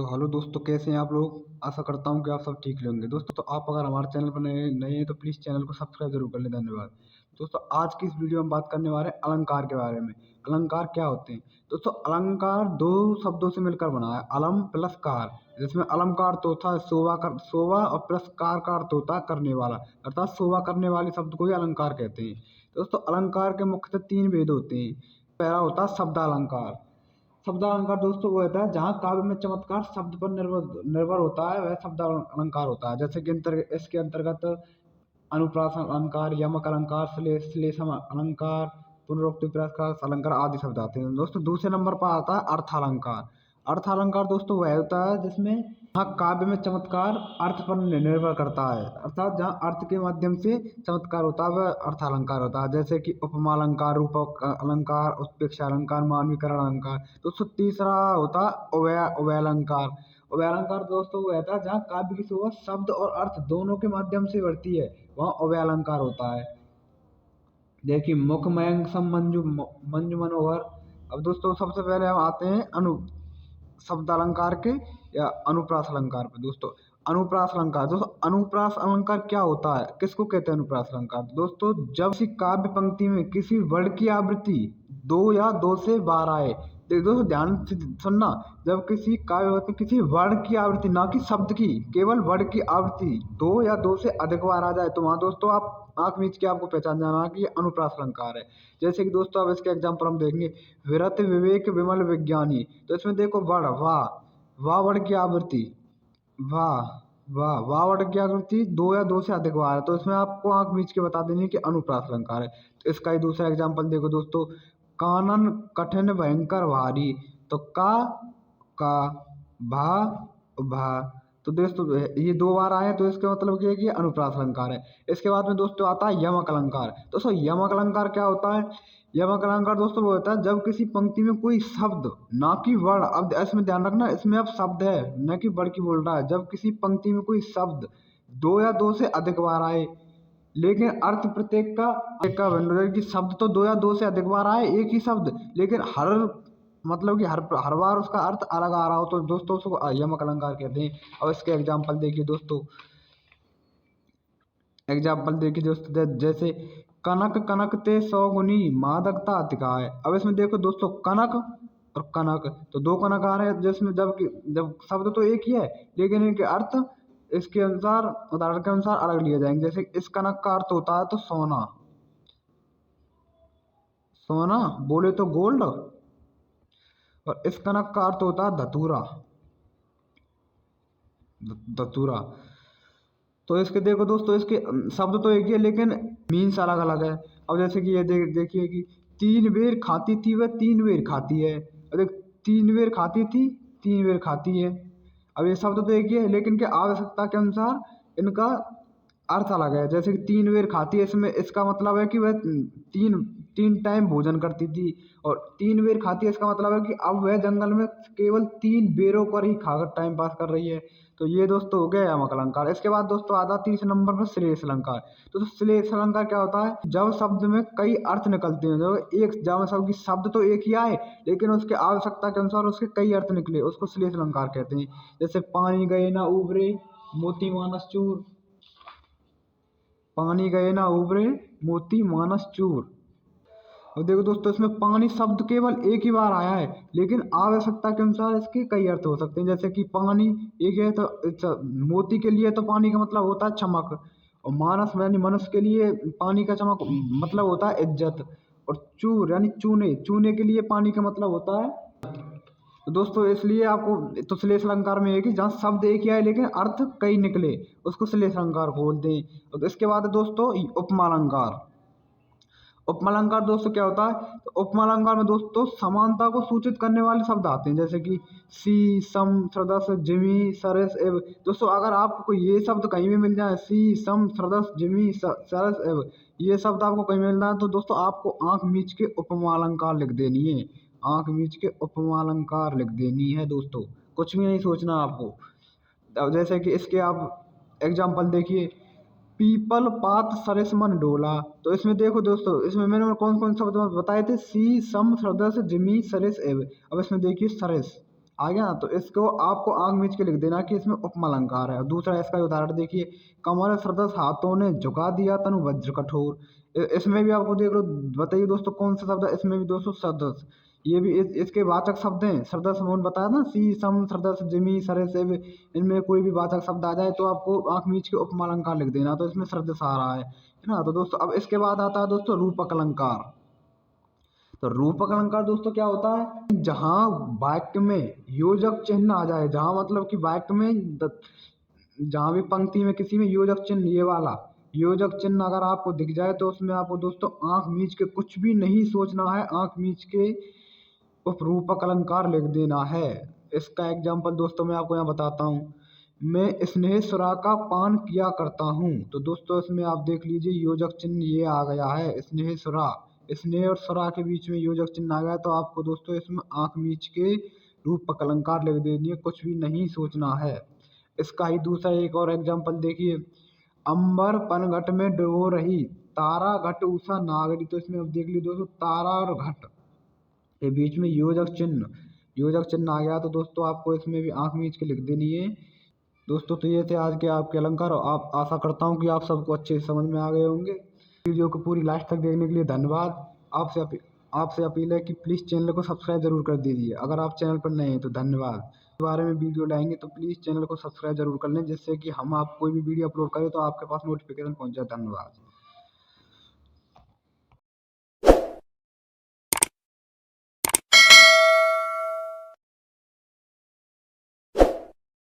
तो हेलो दोस्तों, कैसे हैं आप लोग। आशा करता हूं कि आप सब ठीक होंगे। दोस्तों तो आप अगर हमारे चैनल पर नए नए हैं तो प्लीज़ चैनल को सब्सक्राइब जरूर कर लें। धन्यवाद। दोस्तों आज की इस वीडियो में बात करने वाले हैं अलंकार के बारे में। अलंकार क्या होते हैं। दोस्तों अलंकार दो शब्दों से मिलकर बना है, अलम प्लस कार, जिसमें अलंकार तो होता है शोभा और प्लस कार का अर्थ होता है करने वाला, अर्थात शोभा करने वाले शब्द को ही अलंकार कहते हैं। दोस्तों अलंकार के मुख्यतः तीन भेद होते हैं। पहला होता है शब्दालंकार। शब्दालंकार दोस्तों वो होता है जहाँ काव्य में चमत्कार शब्द पर निर्भर निर्भर होता है, वह शब्द अलंकार होता है। जैसे कि इसके अंतर्गत अनुप्रास अलंकार, यमक अलंकार, श्लेषम अलंकार, पुनरुक्ति प्रकाश अलंकार आदि शब्द आते हैं। दोस्तों दूसरे नंबर पर आता है अर्थालंकार। अर्थालंकार दोस्तों वह होता है जिसमें जहाँ काव्य में चमत्कार अर्थ पर निर्भर करता है, अर्थात जहाँ अर्थ के माध्यम से चमत्कार होता है वह अर्थालंकार होता है। जैसे कि उपमा अलंकार, रूपक अलंकार, उत्प्रेक्षा अलंकार, मानवीकरण अलंकार। दोस्तों तीसरा होता है उभयालंकार। उभयालंकार दोस्तों वो होता है जहाँ काव्य की शोभा शब्द और अर्थ दोनों के माध्यम से बढ़ती है, वहाँ उभयालंकार होता है। देखिए मुख मयंक सम मंजू मंजू मनोहर। अब दोस्तों सबसे पहले हम आते हैं शब्द अलंकार के या अनुप्रास अलंकार पे। दोस्तों अनुप्रास अलंकार, दोस्तों अनुप्रास अलंकार क्या होता है, किसको कहते हैं अनुप्रास अलंकार। दोस्तों जब किसी काव्य पंक्ति में किसी वर्ड की आवृत्ति दो या दो से बार आए, दोस्तों ध्यान से सुनना, जब किसी काव्य में किसी वर्ड की आवृत्ति, ना कि शब्द की, केवल वर्ड की आवृत्ति दो या दो से अधिक बार आ जाए तो वहां दोस्तों आप आंख मीच के आपको पहचान जाना कि ये अनुप्रास अलंकार है। जैसे कि दोस्तों अब इसके एग्जाम्पल हम देखेंगे। विरत विवेक विमल विज्ञानी, तो इसमें देखो वर्ड वाह, वाह वर्ड की आवृत्ति, वाह वाह, वाह वर्ड की आवृत्ति दो या दो से अधिक बार है, तो इसमें आपको आंख मीच के बता देनी कि अनुप्रास अलंकार है। तो इसका ही दूसरा एग्जाम्पल देखो दोस्तों। कानन कठिन भयंकर भारी, तो का भा, तो दोस्तों ये दो बार आए तो इसका मतलब क्या है कि ये अनुप्रास अलंकार है। इसके बाद में दोस्तों आता है यमक अलंकार। दोस्तों यमक अलंकार क्या होता है। यमक अलंकार दोस्तों वो होता है जब किसी पंक्ति में कोई शब्द, ना कि वर्ड, अब इसमें ध्यान रखना, इसमें अब शब्द है न कि वर्ड की बोल रहा है, जब किसी पंक्ति में कोई शब्द दो या दो से अधिक बार आए लेकिन अर्थ प्रत्येक का भिन्न हो, कि शब्द तो दो या दो से अधिक बार आए एक ही शब्द, लेकिन हर मतलब कि हर बार उसका अर्थ अलग आ रहा हो, तो दोस्तों उसको यमक अलंकार कहते हैं। अब इसके एग्जाम्पल देखिए दोस्तों, जैसे कनक कनक ते सौगुनी मादकता अतिका है। अब इसमें देखो दोस्तों कनक और कनक, तो दो कनक आ रहे हैं जिसमें जब शब्द तो एक ही है लेकिन इनके अर्थ इसके अनुसार, उदाहरण के अनुसार अलग लिए जाएंगे। जैसे इस कनक का अर्थ होता है तो सोना, सोना बोले तो गोल्ड, और इस कनक का अर्थ होता है धतूरा, धतूरा। तो इसके देखो दोस्तों, इसके शब्द तो एक ही है लेकिन मीन्स अलग अलग है। अब जैसे कि ये देखिए कि तीन बेर खाती थी वह तीन बेर खाती है, देख तीन बेर खाती थी तीन बेर खाती है। अब ये शब्द तो एक ही है लेकिन क्या आवश्यकता के अनुसार इनका अर्थ अलग है। जैसे कि तीन बेर खाती है, इसमें इसका मतलब है कि वह तीन तीन टाइम भोजन करती थी, और तीन बेर खाती है इसका मतलब है कि अब वह जंगल में केवल तीन बेरों पर ही खाकर टाइम पास कर रही है। तो ये दोस्तों हो गया यमक अलंकार। इसके बाद दोस्तों आता तीसरे नंबर पर श्लेष अलंकार। तो श्लेष अलंकार क्या होता है, जब शब्द में कई अर्थ निकलते हैं, जब शब्द की शब्द तो एक ही आए लेकिन उसके आवश्यकता के अनुसार उसके कई अर्थ निकले, उसको श्लेष अलंकार कहते हैं। जैसे पानी गए ना उबरे मोती मानस चूर, पानी गए ना उबरे मोती मानस चूर। अब देखो दोस्तों इसमें पानी शब्द केवल एक ही बार आया है लेकिन आवश्यकता के अनुसार इसके कई अर्थ हो सकते हैं। जैसे कि पानी एक है तो मोती के लिए तो पानी का मतलब होता है चमक, और मानस यानी मनुष्य के लिए पानी का चमक मतलब होता है इज्जत, और चूर यानी चूने, चूने के लिए पानी का मतलब होता है। तो दोस्तों इसलिए आपको तो श्लेष अलंकार में है कि जहाँ शब्द एक ही आए लेकिन अर्थ कई निकले, उसको श्लेष अलंकार बोलते हैं। तो इसके बाद दोस्तों उपमा अलंकार। उपमा अलंकार दोस्तों क्या होता है, तो उपमा अलंकार में दोस्तों समानता को सूचित करने वाले शब्द आते हैं। जैसे कि सी सम सदस जिमी सरस एव। दोस्तों अगर आपको ये शब्द कहीं भी मिल जाए, सी सम सदस जिमी सरस एव, ये शब्द आपको कहीं मिल जाए तो दोस्तों आपको आंख मीच के उपमा अलंकार लिख देनी है, आंख मीच के उपमा अलंकार लिख देनी है दोस्तों, कुछ भी नहीं सोचना आपको। अब जैसे कि इसके आप एग्जाम्पल देखिए, पीपल पात सरिस मन डोला। तो इसमें देखो दोस्तों, इसमें मैंने कौन कौन शब्द बताए थे, सी सम सदस जिमी सरिस एव। अब इसमें देखिए सरिस, आ गया ना। तो इसको आपको आंख मीच के लिख देना कि इसमें उपमा अलंकार है। और दूसरा इसका उदाहरण देखिए, कमर सदृश हाथों ने झुका दिया तनु वज्र कठोर। इसमें भी आपको देख लो, बताइए दोस्तों कौन सा शब्द है इसमें भी दोस्तों, सदृश। ये भी इसके वाचक शब्द हैं। सदृश मैंने बताया ना, सी सम सदृश जिमी सरिसृप, इनमें कोई भी वाचक शब्द आ जाए तो आपको आंख मीच के उपमा अलंकार लिख देना। तो इसमें सदृश आ रहा है ना। तो दोस्तों अब इसके बाद आता है दोस्तों रूपक अलंकार। तो रूपक अलंकार दोस्तों क्या होता है, जहां वाक्य में योजक चिन्ह आ जाए, जहां मतलब कि वाक्य में जहां भी पंक्ति में किसी में योजक चिन्ह, ये वाला योजक चिन्ह अगर आपको दिख जाए तो उसमें आपको दोस्तों आंख मीच के कुछ भी नहीं सोचना है, आंख मीच के उपरूपक अलंकार लिख देना है। इसका एग्जाम्पल दोस्तों मैं आपको यहाँ बताता हूँ। मैं स्नेह सुरा का पान किया करता हूँ। तो दोस्तों इसमें आप देख लीजिए योजक चिन्ह ये आ गया है, स्नेह सुरा। स्नेह और सुरा के बीच में योजक चिन्ह आ गया, तो आपको दोस्तों इसमें आंख मीच के रूपक अलंकार लिख देनी है, कुछ भी नहीं सोचना है। इसका ही दूसरा एक और एग्जाम्पल देखिए, अंबर पनघट में डुबो रही तारा घट उषा नागरी। तो इसमें अब देख लीजिए दोस्तों, तारा और घट के बीच में योजक चिन्ह आ गया, तो दोस्तों आपको इसमें भी आंख मीच के लिख देनी है। दोस्तों तो ये थे आज के आपके अलंकार। आप आशा करता हूँ कि आप सबको अच्छे से समझ में आ गए होंगे। वीडियो को पूरी लास्ट तक देखने के लिए धन्यवाद। आपसे अपील है कि प्लीज़ चैनल को सब्सक्राइब जरूर कर दीजिए, अगर आप चैनल पर नए हैं तो। धन्यवाद। इस बारे में वीडियो लाएंगे तो प्लीज़ चैनल को सब्सक्राइब जरूर कर लें, जिससे कि हम आप कोई भी वीडियो अपलोड करें तो आपके पास नोटिफिकेशन पहुँच जाए। धन्यवाद।